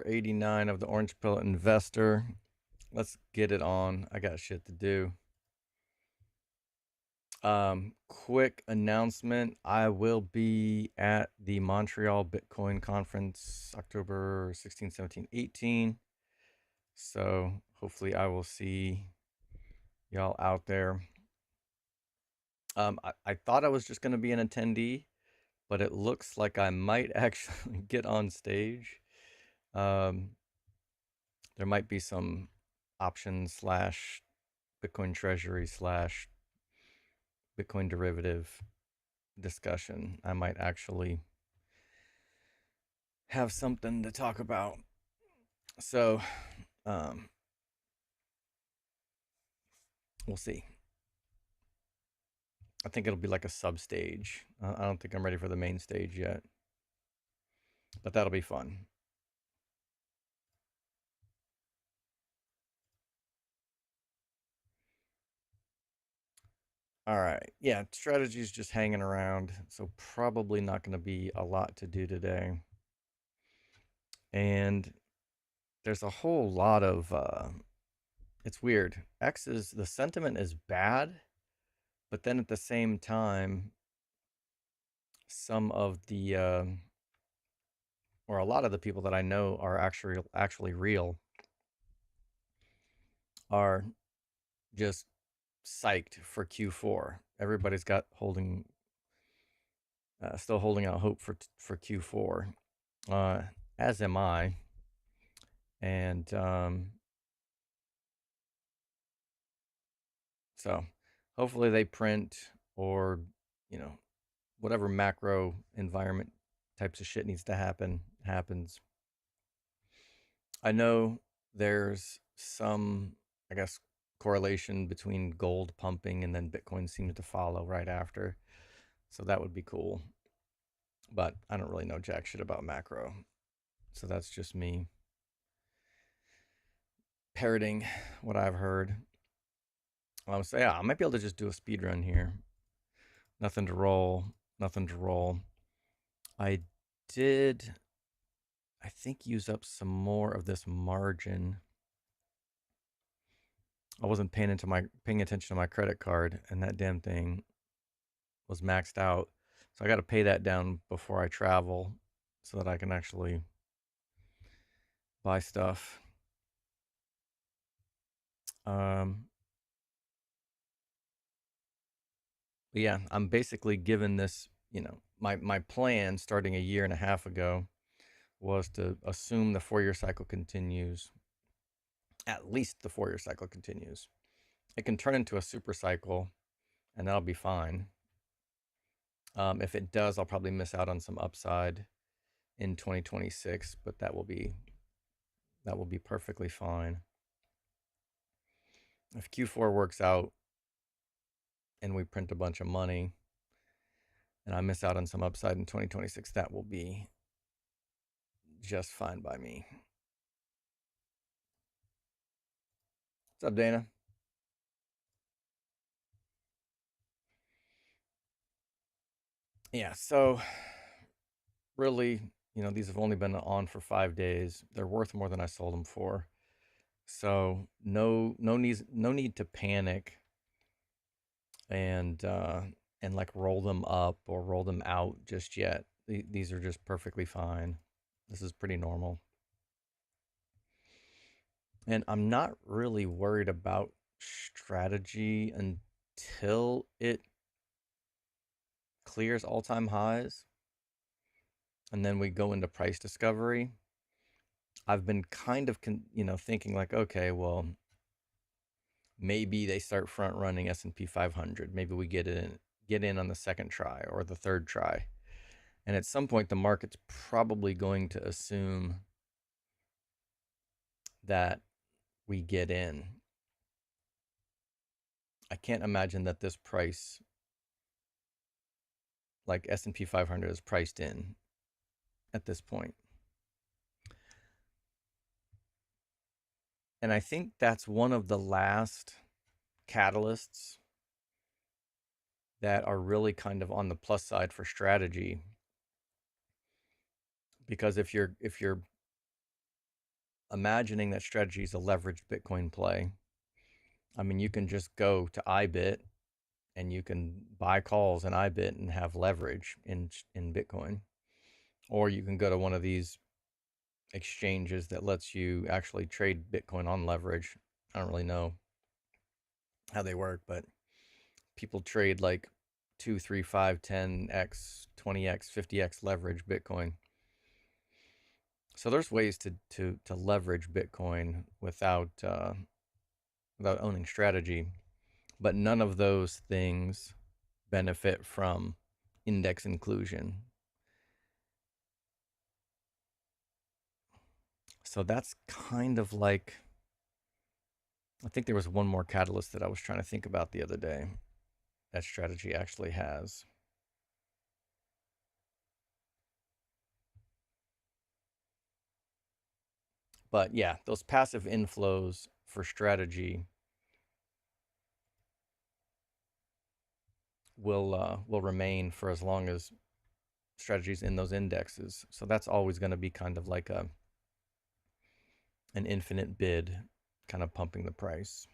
Hour 89 of the Orange Pill Investor. Let's get it on. I got shit to do. Quick announcement. I will be at the Montreal Bitcoin Conference October 16, 17, 18. So hopefully I will see y'all out there. I thought I was just going to be an attendee, but it looks like I might actually get on stage. Um, there might be some options slash Bitcoin treasury slash Bitcoin derivative discussion. I might actually have something to talk about. So, um, we'll see. I think it'll be like a sub stage. I don't think I'm ready for the main stage yet, but that'll be fun. All right. Yeah, strategy's just hanging around, so probably not going to be a lot to do today. And there's a whole lot of it's weird. The sentiment is bad, but then at the same time, some of the or a lot of the people that I know are actually real are just psyched for Q4. Everybody's got holding still holding out hope for Q4, uh, as am I. And so hopefully they print, or you know, whatever macro environment types of shit needs to happen happens. I know there's some, I guess, correlation between gold pumping and then Bitcoin seems to follow right after. So that would be cool. But I don't really know jack shit about macro. So that's just me parroting what I've heard. So yeah, I might be able to just do a speed run here. Nothing to roll. Nothing to roll. I did, I think, use up some more of this margin. I wasn't paying attention to my credit card, and that damn thing was maxed out. So I got to pay that down before I travel so that I can actually buy stuff. Um, but yeah, I'm basically given this, my plan starting a year and a half ago was to assume the 4 year cycle continues. At least the 4 year cycle continues. It can turn into a super cycle, and that'll be fine. If it does, I'll probably miss out on some upside in 2026, but that will be perfectly fine. If Q4 works out and we print a bunch of money and I miss out on some upside in 2026, that will be just fine by me. What's up, Dana? Yeah, so really, these have only been on for 5 days. They're worth more than I sold them for. So no need to panic and like roll them up or roll them out just yet. These are just perfectly fine. This is pretty normal. And I'm not really worried about strategy until it clears all-time highs and then we go into price discovery. I've been kind of thinking like, okay, well, maybe they start front running S&P 500. Maybe we get in on the second try or the third try. And at some point the market's probably going to assume that we get in. I can't imagine that this price, like S&P 500, is priced in at this point. And I think that's one of the last catalysts that are really kind of on the plus side for strategy. Because if you're imagining that strategy is a leveraged Bitcoin play, I mean, you can just go to IBIT and you can buy calls in IBIT and have leverage in Bitcoin, or you can go to one of these exchanges that lets you actually trade Bitcoin on leverage. I don't really know how they work, but people trade like 2, 3, 5, 10x, 20x, 50x leverage Bitcoin. So there's ways to leverage Bitcoin without owning strategy, but none of those things benefit from index inclusion. So that's kind of like, I think there was one more catalyst that I was trying to think about the other day that strategy actually has. But yeah, those passive inflows for strategy will remain for as long as strategies in those indexes. So that's always going to be kind of like an infinite bid, kind of pumping the price.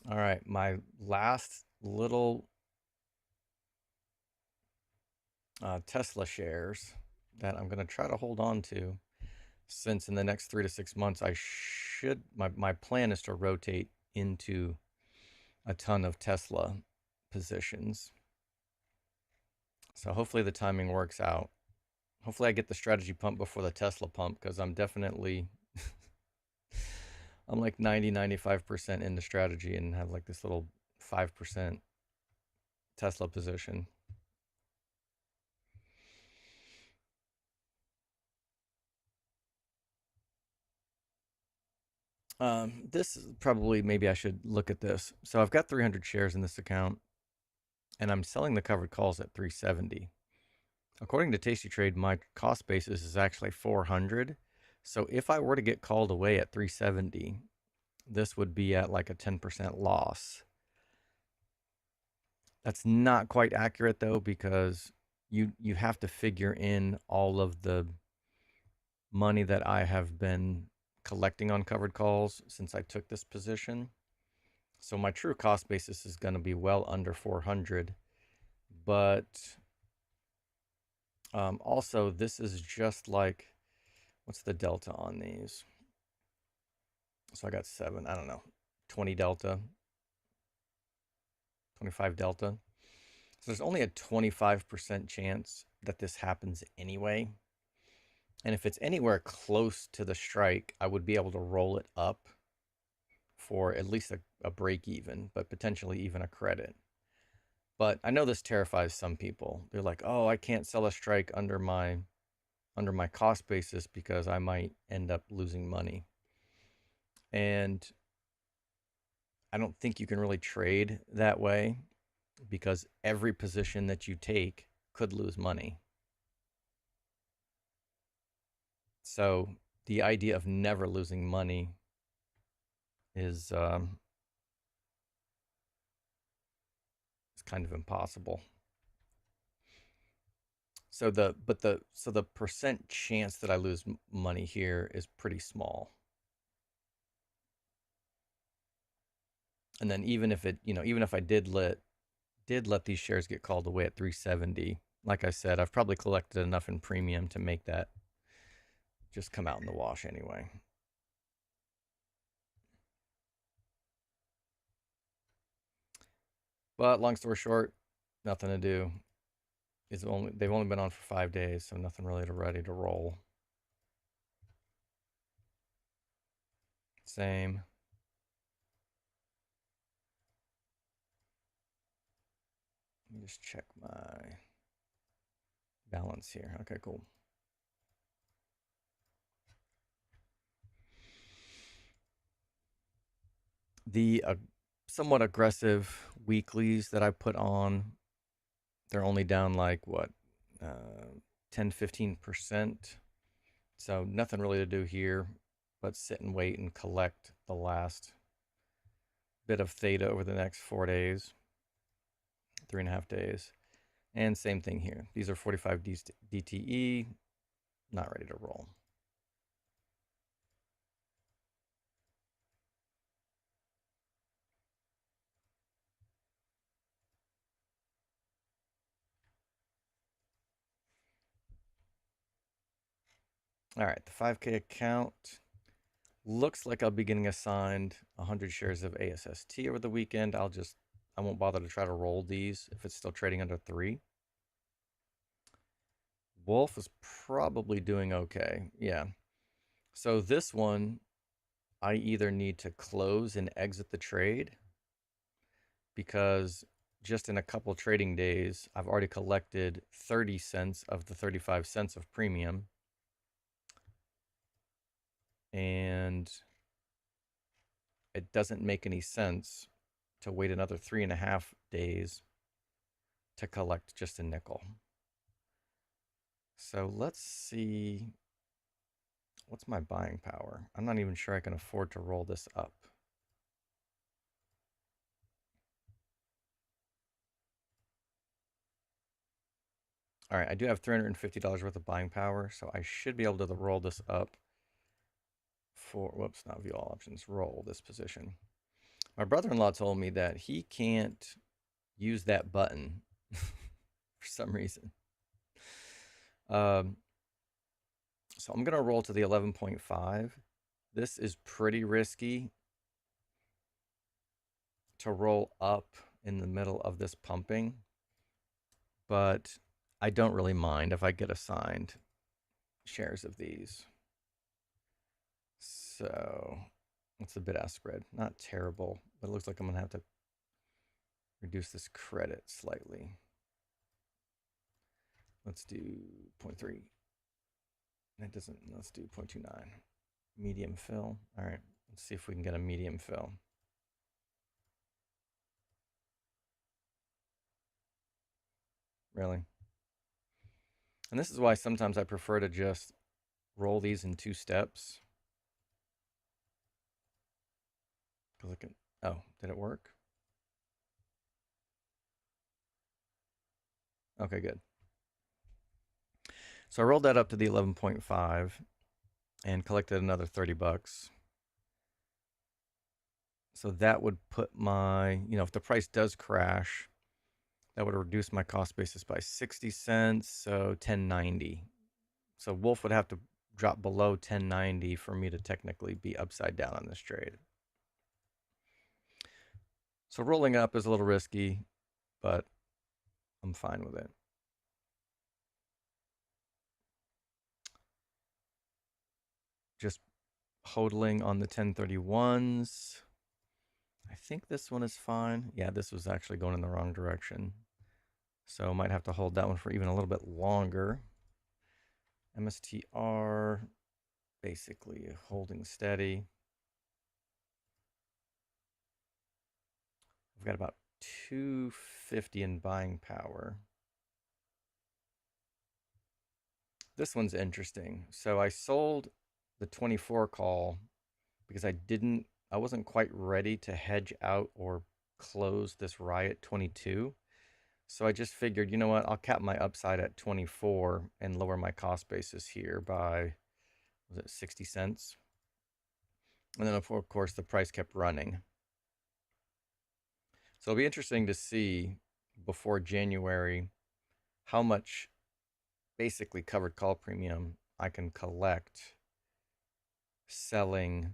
All right, my last little Tesla shares that I'm going to try to hold on to, since in the next 3 to 6 months my plan is to rotate into a ton of Tesla positions. So hopefully the timing works out. Hopefully I get the strategy pump before the Tesla pump, because I'm like 95% into strategy and have like this little 5% Tesla position. This is probably, maybe I should look at this. So I've got 300 shares in this account, and I'm selling the covered calls at 370. According to Tasty Trade, my cost basis is actually 400. So if I were to get called away at 370, this would be at like a 10% loss. That's not quite accurate though, because you have to figure in all of the money that I have been collecting on covered calls since I took this position. So my true cost basis is going to be well under 400. But also, this is just like, what's the delta on these? So I got 7, I don't know, 20 delta, 25 delta. So there's only a 25% chance that this happens anyway. And if it's anywhere close to the strike, I would be able to roll it up for at least a break even, but potentially even a credit. But I know this terrifies some people. They're like, "Oh, I can't sell a strike under my cost basis because I might end up losing money." And I don't think you can really trade that way, because every position that you take could lose money. So the idea of never losing money is kind of impossible. So the percent chance that I lose money here is pretty small. And then even if I did let these shares get called away at 370, like I said, I've probably collected enough in premium to make that just come out in the wash anyway. But long story short, nothing to do. They've only been on for 5 days, so nothing really ready to roll. Same. Let me just check my balance here. Okay, cool. The somewhat aggressive weeklies that I put on, they're only down like what, 10-15%. So nothing really to do here but sit and wait and collect the last bit of theta over the next 4 days, 3.5 days. And same thing here. These are 45 DTE, not ready to roll. All right, the 5K account looks like I'll be getting assigned 100 shares of ASST over the weekend. I won't bother to try to roll these if it's still trading under 3. Wolf is probably doing okay. Yeah. So this one, I either need to close and exit the trade because just in a couple trading days, I've already collected 30 cents of the 35 cents of premium. And it doesn't make any sense to wait another 3.5 days to collect just a nickel. So let's see. What's my buying power? I'm not even sure I can afford to roll this up. All right, I do have $350 worth of buying power, so I should be able to roll this up for, whoops, not view all options, roll this position. My brother-in-law told me that he can't use that button for some reason. So I'm going to roll to the 11.5. This is pretty risky to roll up in the middle of this pumping, but I don't really mind if I get assigned shares of these. So what's the bid-ask spread? Not terrible, but it looks like I'm going to have to reduce this credit slightly. Let's do 0.3. That doesn't, let's do 0.29. Medium fill. All right, let's see if we can get a medium fill. Really? And this is why sometimes I prefer to just roll these in 2 steps. Because I can, oh, did it work? Okay, good. So I rolled that up to the 11.5 and collected another 30 bucks. So that would put my, if the price does crash, that would reduce my cost basis by 60 cents, so 10.90. So Wolf would have to drop below 10.90 for me to technically be upside down on this trade. So rolling up is a little risky, but I'm fine with it. Just hodling on the 1031s. I think this one is fine. Yeah, this was actually going in the wrong direction. So might have to hold that one for even a little bit longer. MSTR, basically holding steady. We've got about 250 in buying power. This one's interesting. So I sold the 24 call because I wasn't quite ready to hedge out or close this Riot 22. So I just figured, you know what, I'll cap my upside at 24 and lower my cost basis here by, was it 60 cents? And then of course the price kept running. So it'll be interesting to see before January how much basically covered call premium I can collect selling,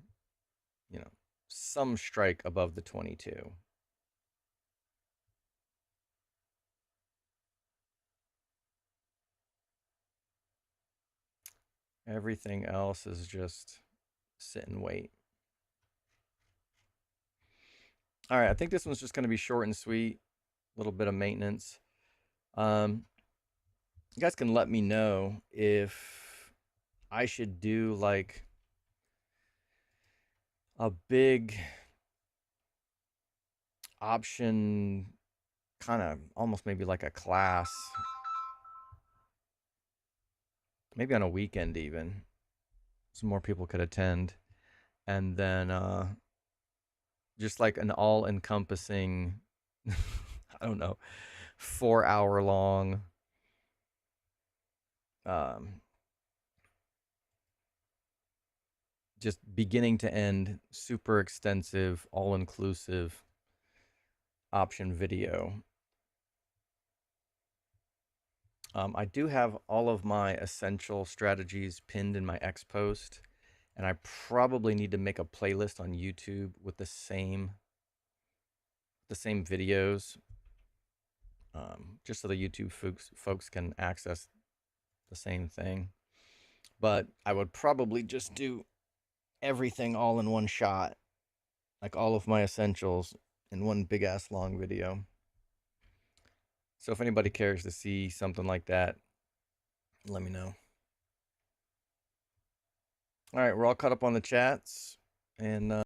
some strike above the 22. Everything else is just sit and wait. All right, I think this one's just going to be short and sweet, a little bit of maintenance. You guys can let me know if I should do like a big option, kind of almost maybe like a class, maybe on a weekend even, so more people could attend. And then just like an all encompassing, I don't know, 4 hour long, um, just beginning to end, super extensive, all inclusive option video. I do have all of my essential strategies pinned in my X post, and I probably need to make a playlist on YouTube with the same videos, just so the YouTube folks can access the same thing. But I would probably just do everything all in one shot, like all of my essentials in one big ass long video. So if anybody cares to see something like that, let me know. All right, we're all caught up on the chats, and